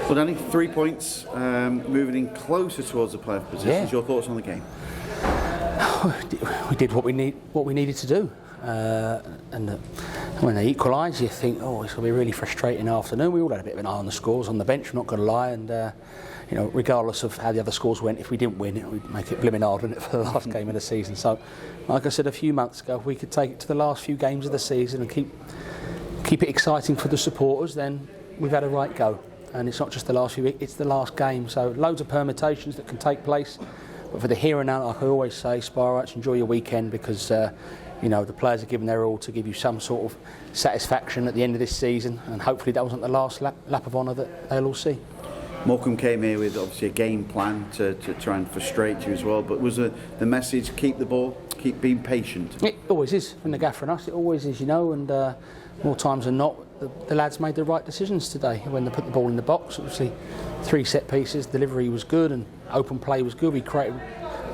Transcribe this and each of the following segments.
Well, Danny, 3 points, moving in closer towards the playoff positions. Your thoughts on the game? We did what we needed to do, and when they equalised, you think, oh, it's going to be a really frustrating afternoon. We all had a bit of an eye on the scores on the bench, I'm not going to lie, and regardless of how the other scores went, if we didn't win it, we'd make it blimmin' hard, wouldn't it, for the last game of the season. So, like I said a few months ago, if we could take it to the last few games of the season and keep it exciting for the supporters, then we've had a right go. And it's not just the last few weeks, it's the last game. So loads of permutations that can take place. But for the here and now, like I always say, Spireites, enjoy your weekend, because the players are giving their all to give you some sort of satisfaction at the end of this season, and hopefully that wasn't the last lap of honour that they'll all see. Morecambe came here with obviously a game plan to try and frustrate you as well, but was the message keep the ball, keep being patient? It always is, from the gaffer and us, it always is, and more times than not, the lads made the right decisions today when they put the ball in the box. Obviously 3 set pieces, delivery was good and open play was good. We created,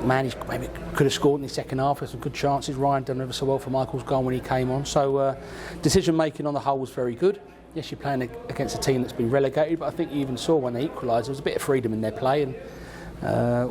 he maybe could have scored in the second half, had some good chances. Ryan done ever so well for Michael's goal when he came on. So decision making on the whole was very good. Yes, you're playing against a team that's been relegated, but I think you even saw when they equalised there was a bit of freedom in their play, and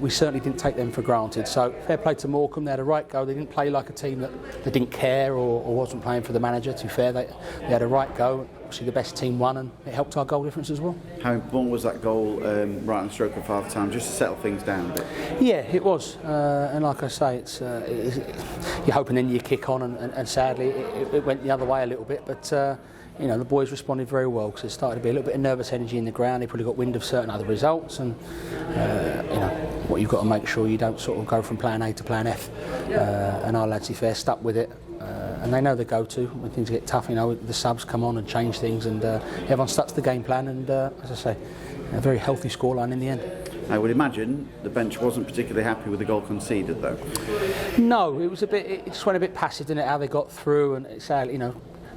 we certainly didn't take them for granted. So fair play to Morecambe, they had a right go. They didn't play like a team that they didn't care or wasn't playing for the manager. To be fair, they had a right go. Obviously the best team won, and it helped our goal difference as well. How important was that goal right on the stroke of half time, just to settle things down a bit? Yeah, it was, and like I say, you're hoping then you kick on, and sadly it went the other way a little bit, but the boys responded very well, because there started to be a little bit of nervous energy in the ground. They probably got wind of certain other results, and what you've got to make sure you don't sort of go from plan A to plan F, and our lads, if they're stuck with it, and they know the go-to when things get tough. The subs come on and change things, and everyone stuck to the game plan, and as I say, a very healthy scoreline in the end. I would imagine the bench wasn't particularly happy with the goal conceded, though. No, it just went a bit passive, didn't it, how they got through, and it's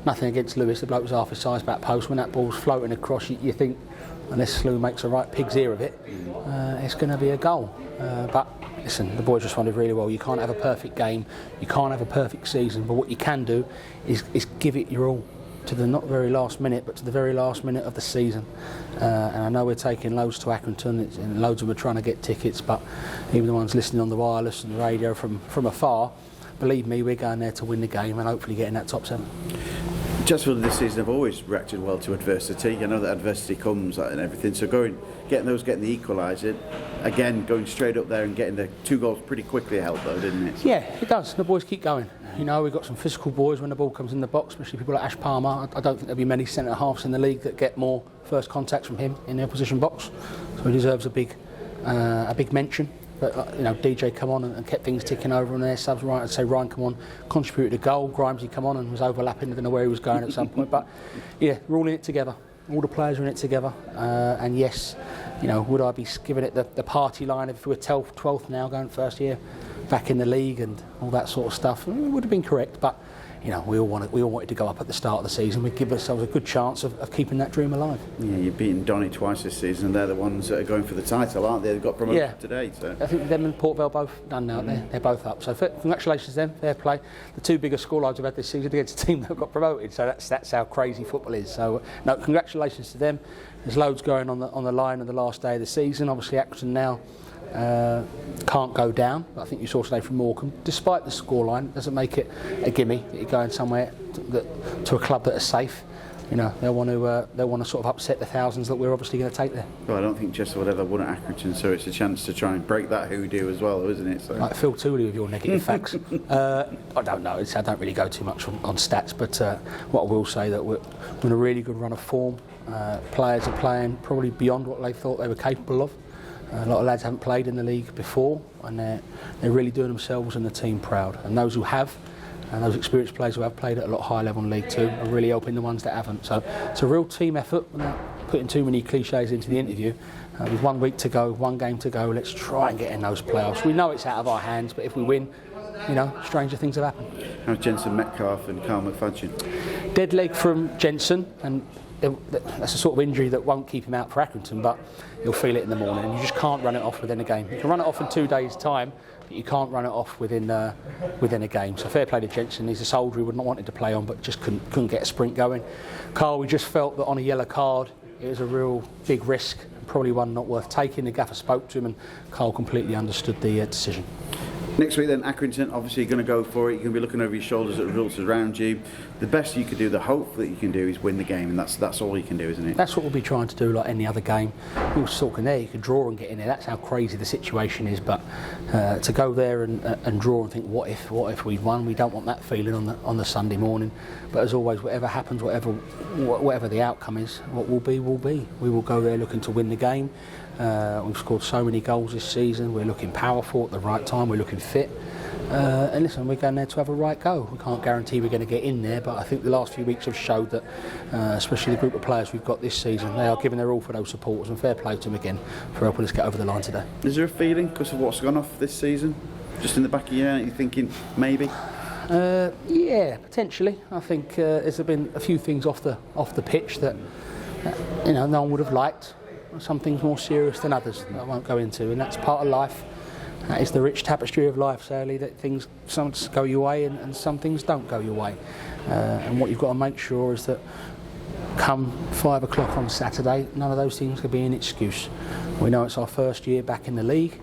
nothing against Lewis, the bloke was half his size back post. When that ball's floating across, you think, unless Slew makes a right pig's ear of it, it's going to be a goal. But listen, the boys responded really well. You can't have a perfect game, you can't have a perfect season, but what you can do is give it your all to the not very last minute, but to the very last minute of the season. And I know we're taking loads to Accrington, and loads of them are trying to get tickets, but even the ones listening on the wireless and the radio from afar, believe me, we're going there to win the game and hopefully get in that top 7. Chesterfield this season have always reacted well to adversity. I know that adversity comes and everything, so getting the equaliser, again, going straight up there and getting the 2 goals pretty quickly helped, though, didn't it? Yeah, it does. The boys keep going. We've got some physical boys when the ball comes in the box, especially people like Ash Palmer. I don't think there'll be many centre-halves in the league that get more first contacts from him in the opposition box, so he deserves a big mention. But DJ come on and kept things ticking over on their subs. I'd say Ryan come on, contributed a goal. Grimesy come on and was overlapping. I don't know where he was going at some point, but yeah, we're all in it together. All the players are in it together. And yes, would I be giving it the party line if we were 12th now, going first year back in the league and all that sort of stuff? It would have been correct, but we all wanted to go up at the start of the season. We give ourselves a good chance of keeping that dream alive. Yeah, you've beaten Donny twice this season, and they're the ones that are going for the title, aren't they? They've got promoted today. So I think them and Port Vale both done now. They're both up. So congratulations to them. Fair play. The 2 biggest scorelines we've had this season against a team that got promoted. So that's how crazy football is. So no, congratulations to them. There's loads going on the line on the last day of the season. Obviously, Accrington now can't go down. I think you saw today from Morecambe, despite the scoreline, it doesn't make it a gimme that you're going somewhere to a club that is safe. They'll want to sort of upset the thousands that we're obviously going to take there. Well, I don't think Chesterfield ever won at Accrington, so it's a chance to try and break that hoodoo as well, isn't it? So. Like Phil Tooley with your negative facts. I don't know. I don't really go too much on stats, but what I will say that we're on a really good run of form. Players are playing probably beyond what they thought they were capable of. A lot of lads haven't played in the league before, and they're really doing themselves and the team proud. And those who have, and those experienced players who have played at a lot higher level in League 2 are really helping the ones that haven't. So it's a real team effort without putting too many cliches into the interview. With 1 week to go, 1 game to go, let's try and get in those playoffs. We know it's out of our hands, but if we win, stranger things have happened. How's Jensen Metcalf and Carl McFadden? Dead leg from Jensen, and that's a sort of injury that won't keep him out for Accrington, but he'll feel it in the morning, and you just can't run it off within a game. You can run it off in 2 days' time, but you can't run it off within a game. So fair play to Jensen. He's a soldier who would not wanted to play on, but just couldn't get a sprint going. Carl, we just felt that on a yellow card, it was a real big risk, probably one not worth taking. The gaffer spoke to him and Carl completely understood the decision. Next week then, Accrington, obviously you're going to go for it. You're going to be looking over your shoulders at results around you. The best you could do, the hope that you can do is win the game, and that's all you can do, isn't it? That's what we'll be trying to do like any other game. We were talking there, you could draw and get in there. That's how crazy the situation is, but to go there and draw and think, what if we'd won? We don't want that feeling on the Sunday morning. But as always, whatever happens, whatever the outcome is, what will be will be. We will go there looking to win the game. We've scored so many goals this season. We're looking powerful at the right time. We're looking fit. And listen, we're going there to have a right go. We can't guarantee we're going to get in there, but I think the last few weeks have showed that, especially the group of players we've got this season, they are giving their all for those supporters, and fair play to them again for helping us get over the line today. Is there a feeling, because of what's gone off this season, just in the back of your head, you're thinking maybe? Yeah, potentially. I think there's been a few things off the pitch that no one would have liked. Some things more serious than others that I won't go into, and that's part of life. That is the rich tapestry of life, sadly, that some go your way and some things don't go your way. And what you've got to make sure is that come 5 o'clock on Saturday, none of those things could be an excuse. We know it's our first year back in the league.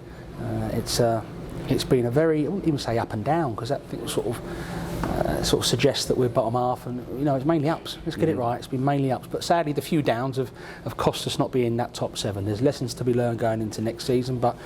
It's been a very, I wouldn't even say up and down, because that sort of suggests that we're bottom half, and it's mainly ups. Let's get it right. It's been mainly ups, but sadly the few downs have cost us not being in that top 7. There's lessons to be learned going into next season, but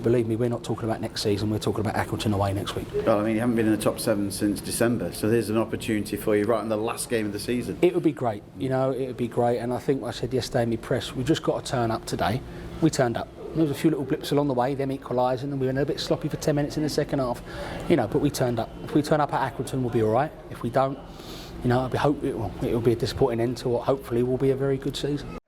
believe me, we're not talking about next season. We're talking about Accrington away next week. Well, I mean, you haven't been in the top 7 since December, so there's an opportunity for you right in the last game of the season. It would be great. It would be great, and I think what I said yesterday in my press, we've just got to turn up today. We turned up. There was a few little blips along the way, them equalising, and we were a bit sloppy for 10 minutes in the second half. But we turned up. If we turn up at Accrington, we'll be all right. If we don't, it will be a disappointing end to what hopefully will be a very good season.